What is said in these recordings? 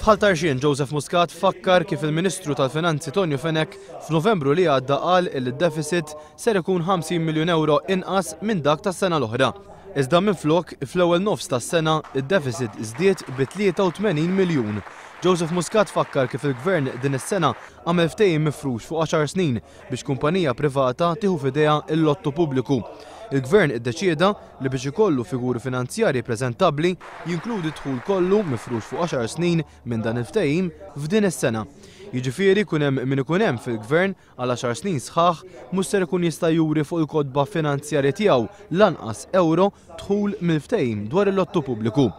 Bħal tarxien Joseph Muscat fakkar kif il-Ministru tal-Finanzi Tonio Fenek f'Novembru li għadda qal il deficit ser ikun 50 miljun euro inqas minn dak tas-sena l-oħra. Iżda minflok fl-ewwel nofs tas-sena id-deficit żdied bi 83 miljun. Joseph Muscat fakkar kif il-Gvern din is-sena għamel ftehim mifrux fuq 10 snin biex kumpanija privata tieħu f'idejha l-lottu pubbliku. Il-Gvern iddeċieda li biex ikollu figuri finanzjarji preżentabbli jinkludi dħul kollu mifrux fuq 10 snin minn dan il-ftehim f'din is-sena. Jiġifieri kun hemm min ikun hemm fil-Gvern għal 10 snin sħaħ mhux ser ikun jista' juri fuq il-kodba finanzjarja tiegħu lanqas euro dħul mill-ftehim dwar il-lottu pubbliku.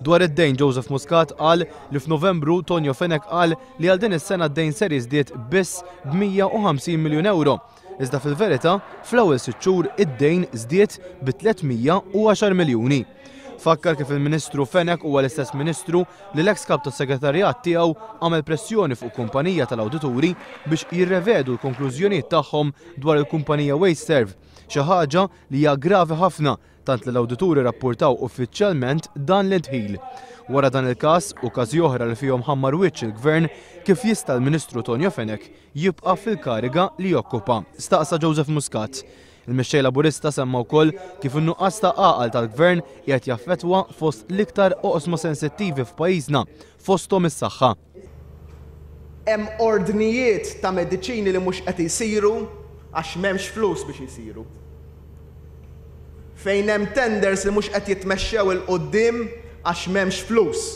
Dwar id-dejn Joseph Muscat qal li f'Novembru Tonio Fenek qal li għal din is-sena d-dejn ser jiżdied biss b'150 miljun euro. Iżda fil-verità fl-ewwel 6 xhur id-dejn żdied bi 310 miljuni. Fakkar kif il-Ministru Fenek huwa l-istess Ministru li l-eks kap tas-segretarjat tiegħu għamel pressjoni fuq kumpanija tal-awdituri biex jirrevedu l-konklużjonijiet tagħhom dwar il-kumpanija Wasteserv, xi ħaġa li hija gravi ħafna tant li l-awdituri rrappurtaw uffiċjalment dan l-intħil. Wara dan il-każ u każi oħra li fihom ħammar wiċċ il-Gvern kif jista' l-Ministru Tonio Fenek jibqa' fil-kariga li jokkupa. Staqsa Joseph Muscat. Il-mexxej Laburista semma wkoll kif in-nuqqas ta' għaqal tal-Gvern qiegħed jaffettwa fost l-iktar oqsma sensittivi f'pajjiżna fosthom is-saħħa. Hemm ordnijiet ta' mediċini li mhux qed isiru għax m'hemmx flus biex isiru. Fejn hemm tenders li mhux qed jitmexxew il qudiem għax m'hemmx flus.